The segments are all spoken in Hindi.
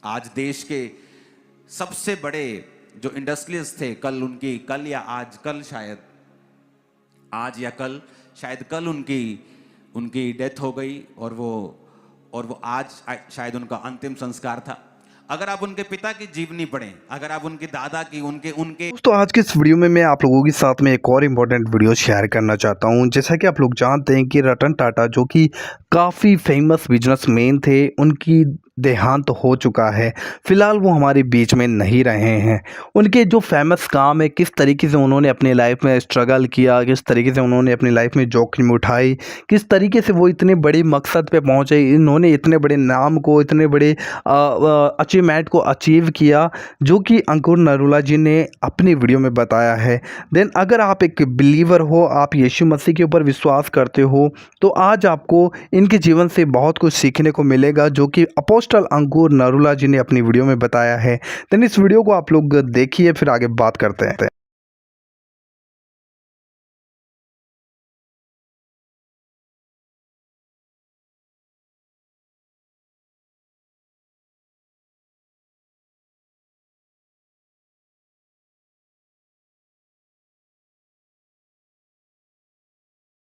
आज देश के सबसे बड़े जो इंडस्ट्रियलिस्ट थे, कल या आज, कल शायद आज या कल शायद कल उनकी उनकी डेथ हो गई और वो आज शायद उनका अंतिम संस्कार था। अगर आप उनके पिता की जीवनी पढ़ें, अगर आप उनके दादा की उनके उनके दोस्तों आज के इस वीडियो में मैं आप लोगों के साथ में एक और इम्पोर्टेंट वीडियो शेयर करना चाहता हूं। जैसा कि आप लोग जानते हैं कि रतन टाटा जो कि काफ़ी फेमस बिजनेसमैन थे, उनकी देहांत हो चुका है। फ़िलहाल वो हमारे बीच में नहीं रहे हैं। उनके जो फेमस काम है, किस तरीके से उन्होंने अपनी लाइफ में स्ट्रगल किया, किस तरीके से उन्होंने अपनी लाइफ में जोखिम उठाई, किस तरीके से वो इतने बड़े मकसद पे पहुँचे, इन्होंने इतने बड़े नाम को, इतने बड़े अचीवमेंट को अचीव किया, जो कि अंकुर नरूला जी ने अपनी वीडियो में बताया है। देन अगर आप एक बिलीवर हो, आप यीशु मसीह के ऊपर विश्वास करते हो, तो आज आपको इनके जीवन से बहुत कुछ सीखने को मिलेगा, जो कि अपोस्टल अंकुर नरूला जी ने अपनी वीडियो में बताया है। देन इस वीडियो को आप लोग देखिए, फिर आगे बात करते हैं।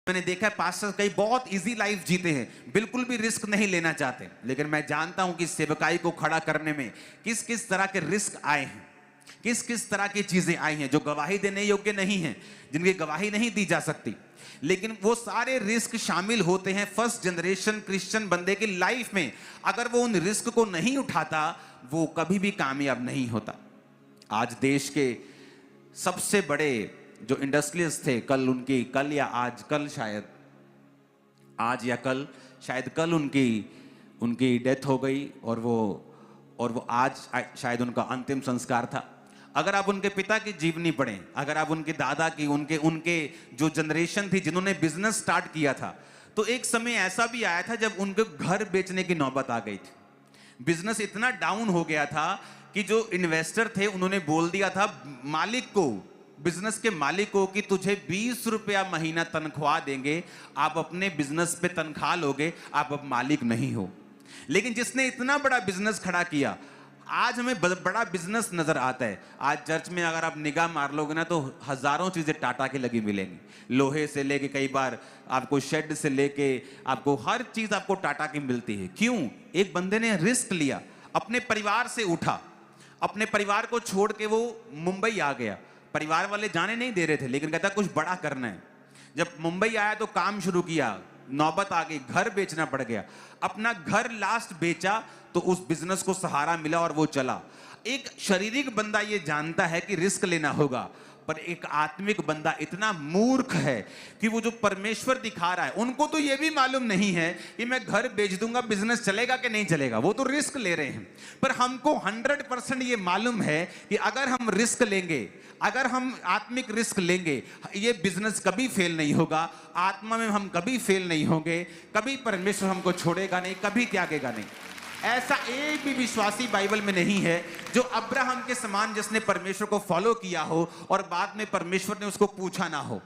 मैंने देखा है पास्टर कई बहुत इजी लाइफ जीते हैं, बिल्कुल भी रिस्क नहीं लेना चाहते, लेकिन मैं जानता हूं कि सेवकाई को खड़ा करने में किस किस तरह के रिस्क आए हैं, किस किस तरह की चीजें आई हैं जो गवाही देने योग्य नहीं हैं, जिनकी गवाही नहीं दी जा सकती। लेकिन वो सारे रिस्क शामिल होते हैं फर्स्ट जनरेशन क्रिश्चियन बंदे की लाइफ में। अगर वो उन रिस्क को नहीं उठाता, वो कभी भी कामयाब नहीं होता। आज देश के सबसे बड़े जो इंडस्ट्रियलिस्ट थे, कल या आज, कल शायद आज या कल शायद कल उनकी डेथ हो गई और वो आज शायद उनका अंतिम संस्कार था। अगर आप उनके पिता की जीवनी पढ़ें, अगर आप उनके दादा की उनके जो जनरेशन थी जिन्होंने बिजनेस स्टार्ट किया था, तो एक समय ऐसा भी आया था जब उनके घर बेचने की नौबत आ गई थी। बिजनेस इतना डाउन हो गया था कि जो इन्वेस्टर थे उन्होंने बोल दिया था मालिक को, बिजनेस के मालिक को, कि तुझे 20 रुपया महीना तनख्वाह देंगे, आप अपने बिजनेस पे तनख्वाह लोगे, आप अब मालिक नहीं हो। लेकिन जिसने इतना बड़ा बिजनेस खड़ा किया, आज हमें बड़ा बिजनेस नजर आता है। आज चर्च में अगर आप निगाह मार लोगे ना, तो हजारों चीजें टाटा की लगी मिलेंगी। लोहे से लेके, कई बार आपको शेड से लेके, आपको हर चीज आपको टाटा की मिलती है। क्यों? एक बंदे ने रिस्क लिया, अपने परिवार से उठा, अपने परिवार को छोड़ के वो मुंबई आ गया। परिवार वाले जाने नहीं दे रहे थे, लेकिन कहता कुछ बड़ा करना है। जब मुंबई आया तो काम शुरू किया, नौबत आ गई, घर बेचना पड़ गया। अपना घर लास्ट बेचा तो उस बिजनेस को सहारा मिला और वो चला। एक शारीरिक बंदा ये जानता है कि रिस्क लेना होगा, पर एक आत्मिक बंदा इतना मूर्ख है कि वो जो परमेश्वर दिखा रहा है, उनको तो ये भी मालूम नहीं है कि मैं घर बेच दूंगा, बिजनेस चलेगा कि नहीं चलेगा। वो तो रिस्क ले रहे हैं, पर हमको 100% ये मालूम है कि अगर हम रिस्क लेंगे, अगर हम आत्मिक रिस्क लेंगे, ये बिजनेस कभी फेल नहीं होगा, आत्मा में हम कभी फेल नहीं होंगे, कभी परमेश्वर हमको छोड़ेगा नहीं, कभी त्यागेगा नहीं। ऐसा एक भी विश्वासी बाइबल में नहीं है जो अब्राहम के समान, जिसने परमेश्वर को फॉलो किया हो और बाद में परमेश्वर ने उसको पूछा ना हो,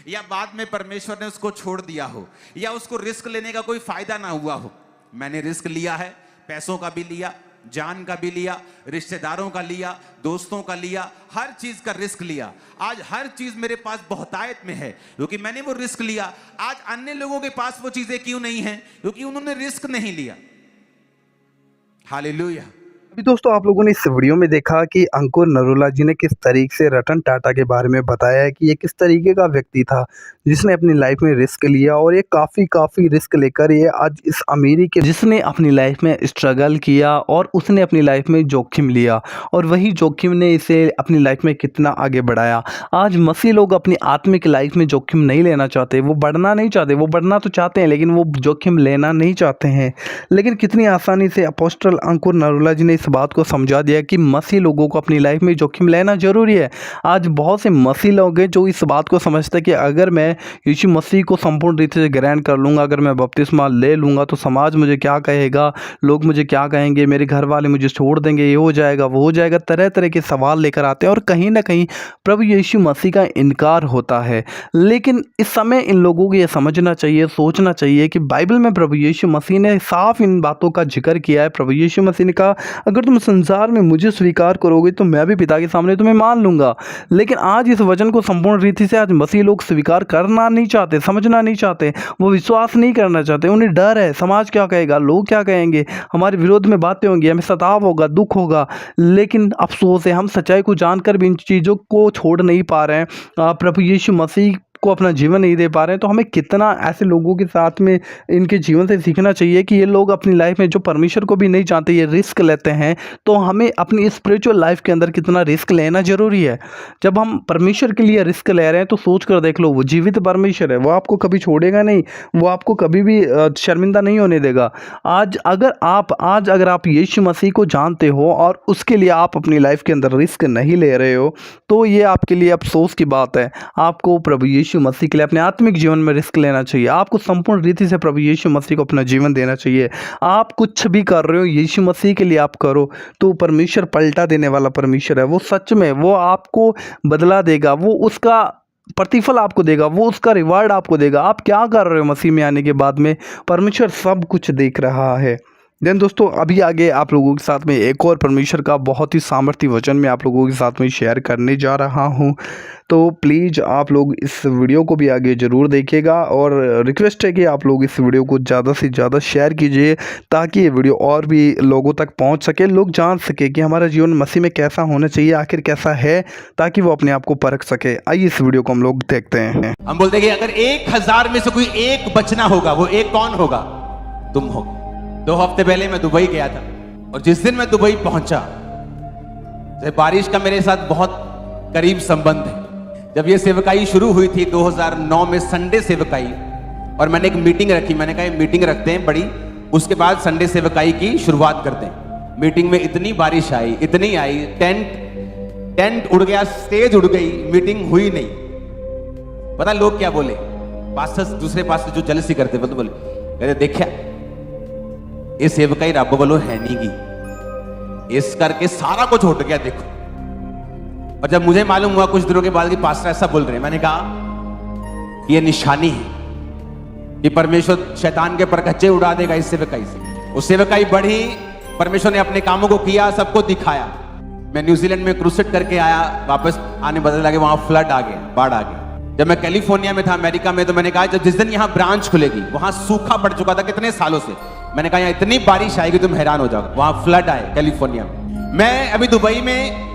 या बाद में परमेश्वर ने उसको छोड़ दिया हो, या उसको रिस्क लेने का कोई फायदा ना हुआ हो। मैंने रिस्क लिया है, पैसों का भी लिया, जान का भी लिया, रिश्तेदारों का लिया, दोस्तों का लिया, हर चीज का रिस्क लिया। आज हर चीज मेरे पास बहुतायत में है क्योंकि मैंने वो रिस्क लिया। आज अन्य लोगों के पास वो चीजें क्यों नहीं है? क्योंकि उन्होंने रिस्क नहीं लिया। हालेलुया। अभी दोस्तों आप लोगों ने इस वीडियो में देखा कि अंकुर नरूला जी ने किस तरीके से रतन टाटा के बारे में बताया है कि ये किस तरीके का व्यक्ति था जिसने अपनी लाइफ में रिस्क लिया, और ये काफ़ी रिस्क लेकर ये आज इस अमीरी के, जिसने अपनी लाइफ में स्ट्रगल किया और उसने अपनी लाइफ में जोखिम लिया, और वही जोखिम ने इसे अपनी लाइफ में कितना आगे बढ़ाया। आज मसीह लोग अपनी आत्मिक लाइफ में जोखिम नहीं लेना चाहते, वो बढ़ना नहीं चाहते, वो बढ़ना तो चाहते हैं लेकिन वो जोखिम लेना नहीं चाहते हैं। लेकिन कितनी आसानी से अपोस्टल अंकुर नरूला जी ने इस बात को समझा दिया कि मसीह लोगों को अपनी लाइफ में जोखिम लेना ज़रूरी है। आज बहुत से मसीह लोग हैं जो इस बात को समझते हैं कि अगर मैं यीशु मसीह को संपूर्ण रीति से ग्रहण कर लूँगा, अगर मैं बपतिस्मा ले लूँगा तो समाज मुझे क्या कहेगा, लोग मुझे क्या कहेंगे, मेरे घर वाले मुझे छोड़ देंगे, ये हो जाएगा, वो हो जाएगा, तरह तरह के सवाल लेकर आते हैं और कहीं ना कहीं प्रभु यीशु मसीह का इनकार होता है। लेकिन इस समय इन लोगों को ये समझना चाहिए, सोचना चाहिए कि बाइबल में प्रभु यीशु मसीह ने साफ इन बातों का जिक्र किया है। प्रभु यीशु मसीह ने कहा अगर तुम संसार में मुझे स्वीकार करोगे तो मैं भी पिता के सामने तुम्हें मान लूँगा। लेकिन आज इस वचन को संपूर्ण रीति से आज मसीह लोग स्वीकार करना नहीं चाहते, समझना नहीं चाहते, वो विश्वास नहीं करना चाहते। उन्हें डर है, समाज क्या कहेगा, लोग क्या कहेंगे, हमारे विरोध में बातें होंगी, हमें सताव होगा, दुख होगा। लेकिन अफसोस है, हम सच्चाई को जानकर भी इन चीज़ों को छोड़ नहीं पा रहे हैं। प्रभु यीशु मसीह को अपना जीवन नहीं दे पा रहे हैं। तो हमें कितना ऐसे लोगों के साथ में इनके जीवन से सीखना चाहिए कि ये लोग अपनी लाइफ में जो परमेश्वर को भी नहीं जानते, ये रिस्क लेते हैं। तो हमें अपनी स्पिरिचुअल लाइफ के अंदर कितना रिस्क लेना ज़रूरी है। जब हम परमेश्वर के लिए रिस्क ले रहे हैं तो सोच कर देख लो, वो जीवित परमेश्वर है, वो आपको कभी छोड़ेगा नहीं, वो आपको कभी भी शर्मिंदा नहीं होने देगा। आज अगर आप यीशु मसीह को जानते हो और उसके लिए आप अपनी लाइफ के अंदर रिस्क नहीं ले रहे हो, तो ये आपके लिए अफसोस की बात है। आपको प्रभु यीशु मसीह के लिए अपने आत्मिक जीवन में रिस्क लेना चाहिए। आपको संपूर्ण रीति से प्रभु यीशु मसीह को अपना जीवन देना चाहिए। आप कुछ भी कर रहे हो, यीशु मसीह के लिए आप करो, तो परमेश्वर पलटा देने वाला परमेश्वर है। वो सच में वो आपको बदला देगा, वो उसका प्रतिफल आपको देगा, वो उसका रिवार्ड आपको देगा। आप क्या कर रहे हो मसीह में आने के बाद में, परमेश्वर सब कुछ देख रहा है। देन दोस्तों, अभी आगे आप लोगों के साथ में एक और परमेश्वर का बहुत ही सामर्थ्य वचन मैं आप लोगों के साथ में शेयर करने जा रहा हूं। तो प्लीज़ आप लोग इस वीडियो को भी आगे ज़रूर देखिएगा और रिक्वेस्ट है कि आप लोग इस वीडियो को ज़्यादा से ज़्यादा शेयर कीजिए, ताकि ये वीडियो और भी लोगों तक पहुंच सके, लोग जान सके कि हमारा जीवन मसीह में कैसा होना चाहिए, आखिर कैसा है, ताकि वो अपने आप को परख सके। आइए इस वीडियो को हम लोग देखते हैं। हम बोलते हैं कि अगर 1000 में से कोई एक बचना होगा, वो एक कौन होगा? तुम हो। 2 हफ्ते पहले मैं दुबई गया था और जिस दिन मैं दुबई पहुंचा, बारिश का मेरे साथ बहुत करीब संबंध है। जब ये सेवकाई शुरू हुई थी 2009 में, संडे सेवकाई, और मैंने एक मीटिंग रखी। मैंने कहा मीटिंग रखते हैं बड़ी, उसके बाद संडे सेवकाई की शुरुआत करते हैं। मीटिंग में इतनी बारिश आई, इतनी आई, टेंट उड़ गया, स्टेज उड़ गई, मीटिंग हुई नहीं। पता लोग क्या बोले? पास्टर, दूसरे पास्टर जो जलसी करते बोले, कहते देखा ये सेवकाई रब वालों है नहीं की, इस करके सारा कुछ उठ गया देखो। और जब मुझे मालूम हुआ कुछ दिनों के बाद कि पास्टर ऐसा बोल रहे हैं, मैंने कहा ये निशानी है कि परमेश्वर शैतान के परखच्चे उड़ा देगा इस सेवकाई से। उस सेवकाई बढ़ी, परमेश्वर ने अपने कामों को किया, सबको दिखाया। मैं न्यूजीलैंड में क्रूसेड करके आया, वापस आने बदल लगे, वहां फ्लड आ गया, बाढ़ आ गई। जब मैं कैलिफोर्निया में था, अमेरिका में, तो मैंने कहा जब जिस दिन यहाँ ब्रांच खुलेगी, वहां सूखा पड़ चुका था कितने सालों से, मैंने कहा यहाँ इतनी बारिश आएगी तुम हैरान हो जाओगे। वहां फ्लड आए कैलिफोर्निया में। मैं अभी दुबई में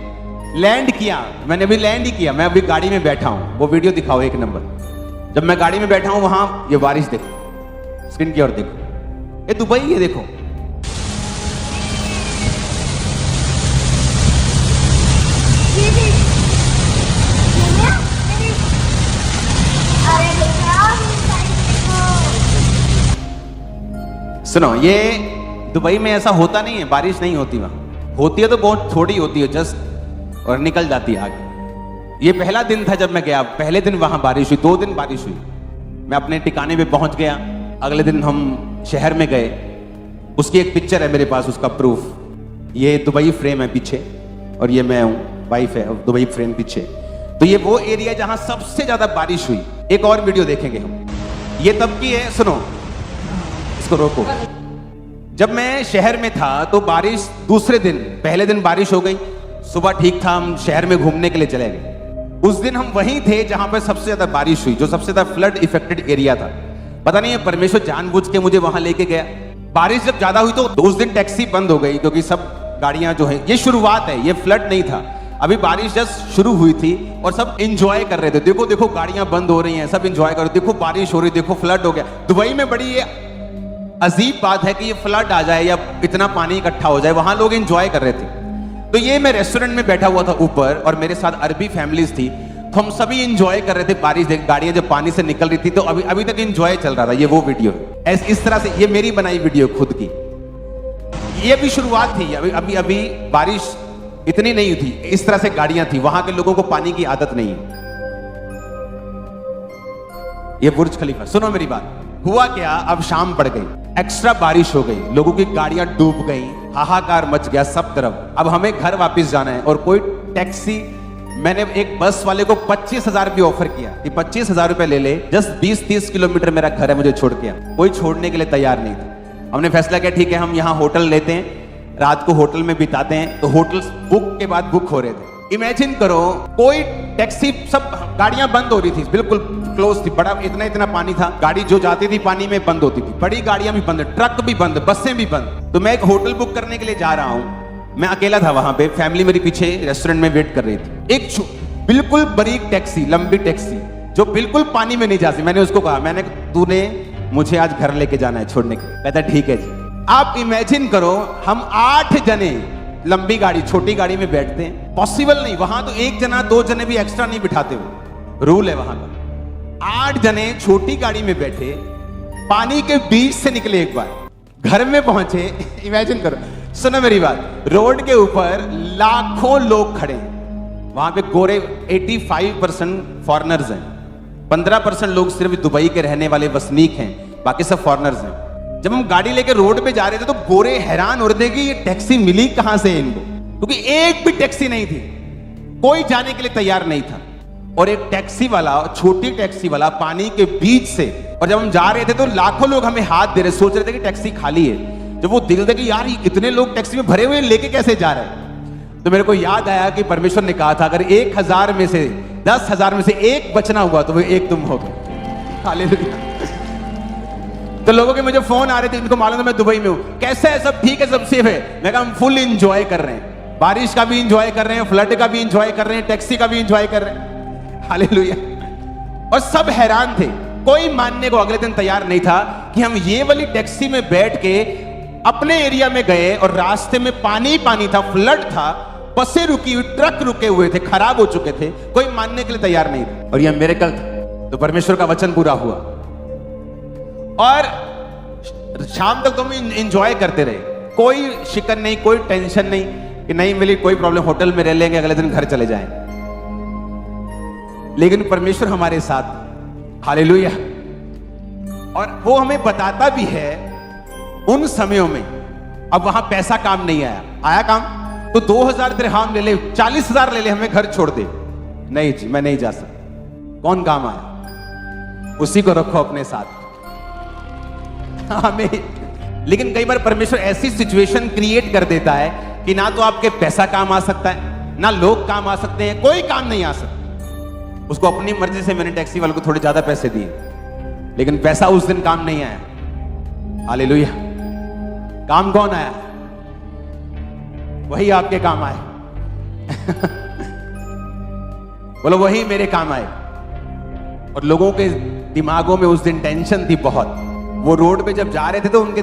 लैंड किया, मैंने अभी लैंड ही किया, मैं अभी गाड़ी में बैठा हूं, वो वीडियो दिखाओ 1 नंबर। जब मैं गाड़ी में बैठा हूं वहां ये बारिश देखो, स्क्रीन की ओर देखो, ये दुबई, ये देखो। सुनो, ये दुबई में ऐसा होता नहीं है, बारिश नहीं होती, वहां होती है तो बहुत थोड़ी होती है जस्ट, और निकल जाती है आगे। ये पहला दिन था जब मैं गया, पहले दिन वहां बारिश हुई, 2 दिन बारिश हुई। मैं अपने ठिकाने पे पहुंच गया, अगले दिन हम शहर में गए। उसकी एक पिक्चर है मेरे पास, उसका प्रूफ। ये दुबई फ्रेम है पीछे, और ये मैं हूं, वाइफ है, दुबई फ्रेम पीछे। तो ये वो एरिया जहां सबसे ज्यादा बारिश हुई। एक और वीडियो देखेंगे हम, ये तब की है, सुनो, इसको रोको। जब मैं शहर में था तो बारिश दूसरे दिन, पहले दिन बारिश हो गई, सुबह ठीक था, हम शहर में घूमने के लिए चले गए। उस दिन हम वहीं थे जहां पर सबसे ज्यादा बारिश हुई, जो सबसे ज्यादा फ्लड इफेक्टेड एरिया था। पता नहीं है परमेश्वर जानबूझ के मुझे वहां लेके गया। बारिश जब ज्यादा हुई तो उस दिन टैक्सी बंद हो गई, क्योंकि सब गाड़ियां जो है, ये शुरुआत है, ये फ्लड नहीं था, अभी बारिश जस्ट शुरू हुई थी और सब एंजॉय कर रहे थे। देखो देखो गाड़ियां बंद हो रही हैं, सब एंजॉय कर रहे, देखो बारिश हो रही, देखो फ्लड हो गया। दुबई में बड़ी ये अजीब बात है कि ये फ्लड आ जाए या इतना पानी इकट्ठा हो जाए, वहां लोग एंजॉय कर रहे थे। तो ये मैं रेस्टोरेंट में बैठा हुआ था ऊपर, और मेरे साथ अरबी फैमिलीज थी, तो हम सभी एंजॉय कर रहे थे बारिश देख, गाड़ियां जब पानी से निकल रही थी, तो अभी तक एंजॉय चल रहा था। ये वो वीडियो इस तरह से, ये मेरी बनाई वीडियो खुद की, ये भी शुरुआत थी। अभी बारिश इतनी नहीं थी, इस तरह से गाड़ियां थी, वहां के लोगों को पानी की आदत नहीं है। ये बुर्ज खलीफा, सुनो मेरी बात, हुआ क्या, अब शाम पड़ गई, एक्स्ट्रा बारिश हो गई, लोगों की गाड़ियां डूब गई, हाहाकार मच गया सब तरफ। अब हमें घर वापस जाना है और कोई टैक्सी, मैंने एक बस वाले को 25,000 भी ऑफर किया कि 25,000 रुपए ले ले, जस्ट 20-30 किलोमीटर मेरा घर है, मुझे छोड़ के। कोई छोड़ने के लिए तैयार नहीं था। हमने फैसला किया ठीक है हम यहाँ होटल लेते हैं, रात को होटल में बिताते हैं, तो होटल बुक के बाद बुक हो रहे थे। इमेजिन करो, कोई टैक्सी, सब गाड़ियां बंद हो रही थी, बिल्कुल क्लोज थी, बड़ा इतना पानी था, गाड़ी जो जाती थी पानी में बंद होती थी, बड़ी गाड़ियां भी बंद, ट्रक भी बंद, बसें भी बंद। तो मैं एक होटल बुक करने के लिए जा रहा हूं, मैं अकेला था वहां पे, फैमिली मेरी पीछे रेस्टोरेंट में वेट कर रही थी। एक बिल्कुल बारीक टैक्सी, लंबी टैक्सी जो बिल्कुल पानी में नहीं जा सकती, मैंने उसको कहा, मैंने तूने मुझे आज घर लेके जाना है छोड़ने के। कहता ठीक है जी। आप इमेजिन करो, हम 8 जने लंबी गाड़ी, छोटी गाड़ी में बैठते हैं, पॉसिबल नहीं, वहां तो 1 जना 2 जने भी एक्स्ट्रा नहीं बिठाते हो, रूल है वहां का। 8 जने छोटी गाड़ी में बैठे, पानी के बीच से निकले, एक बार घर में पहुंचे। इमेजिन करो, सुनो मेरी बात, रोड के ऊपर लाखों लोग खड़े हैं, वहां पे गोरे 85% फॉरेनर्स हैं, 15% लोग सिर्फ दुबई के रहने वाले वसनीक हैं, बाकी सब फॉरेनर्स हैं। जब हम गाड़ी लेके रोड पे जा रहे थे तो गोरे हैरान हो रहे थे कि ये टैक्सी मिली कहां से इनको, क्योंकि एक भी टैक्सी नहीं थी, कोई जाने के लिए तैयार नहीं था। और एक टैक्सी वाला, छोटी टैक्सी वाला पानी के बीच से, और जब हम जा रहे थे तो लाखों लोग हमें हाथ दे रहे, सोच रहे थे कि टैक्सी खाली है। जब वो दिल थे कि यार इतने लोग टैक्सी में भरे हुए लेके कैसे जा रहे हैं, तो मेरे को याद आया कि परमेश्वर ने कहा था अगर 1000 में से 10,000 में से एक बचना हुआ तो वो एक तुम हो गए। हालेलुया। तो लोगों के मुझे फोन आ रहे थे, इनको मालूम है मैं दुबई में हूं, कैसे है, सब ठीक है, सब सेफ है। मैं कहा हम फुल एंजॉय कर रहे हैं, बारिश का भी एंजॉय कर रहे हैं, फ्लड का भी एंजॉय कर रहे हैं, टैक्सी का भी एंजॉय कर रहे हैं। हालेलुया। और सब हैरान थे, कोई मानने को अगले दिन तैयार नहीं था कि हम ये वाली टैक्सी में बैठ के अपने एरिया में गए और रास्ते में पानी पानी था, फ्लड था, बसें रुकी हुई, ट्रक रुके हुए थे, खराब हो चुके थे, कोई मानने के लिए तैयार नहीं था। और यह मिरेकल था। तो परमेश्वर का वचन पूरा हुआ और शाम तक तो हम एंजॉय करते रहे, कोई शिकन नहीं, कोई टेंशन नहीं कि नहीं मिली, कोई प्रॉब्लम, होटल में रह लेंगे, अगले दिन घर चले जाएं। लेकिन परमेश्वर हमारे साथ। हालेलुया। और वो हमें बताता भी है उन समयों में, अब वहां पैसा काम नहीं आया, आया काम तो 2000 दिरहम ले ले, 40,000 ले ले, हमें घर छोड़ दे। नहीं जी, मैं नहीं जा सकता। कौन काम आया, उसी को रखो अपने साथ। हमें, लेकिन कई बार परमेश्वर ऐसी सिचुएशन क्रिएट कर देता है कि ना तो आपके पैसा काम आ सकता है, ना लोग काम आ सकते हैं, कोई काम नहीं आ सकता। उसको अपनी मर्जी से मैंने टैक्सी वाले को थोड़े ज्यादा पैसे दिए, लेकिन पैसा उस दिन काम नहीं आया। हालेलुया। काम कौन आया, वही आपके काम आए। बोलो वही मेरे काम आए। और लोगों के दिमागों में उस दिन टेंशन थी बहुत, वो रोड पे जब जा रहे थे तो उनके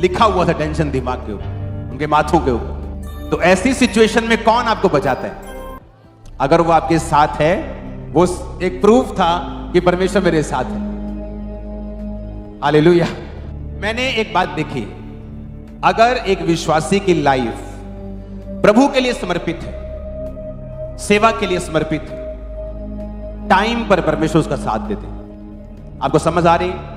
लिखा हुआ था टेंशन दिमाग के ऊपर, उनके माथों के ऊपर। तो ऐसी सिचुएशन में कौन आपको बचाता है? अगर वो आपके साथ है, वो एक प्रूफ था कि परमेश्वर मेरे साथ है। हालेलुया। मैंने एक बात देखी, अगर एक विश्वासी की लाइफ प्रभु के लिए समर्पित है, सेवा के लिए समर्पित है, टाइम पर परमेश्वर उसका साथ देते। आपको समझ आ रही है?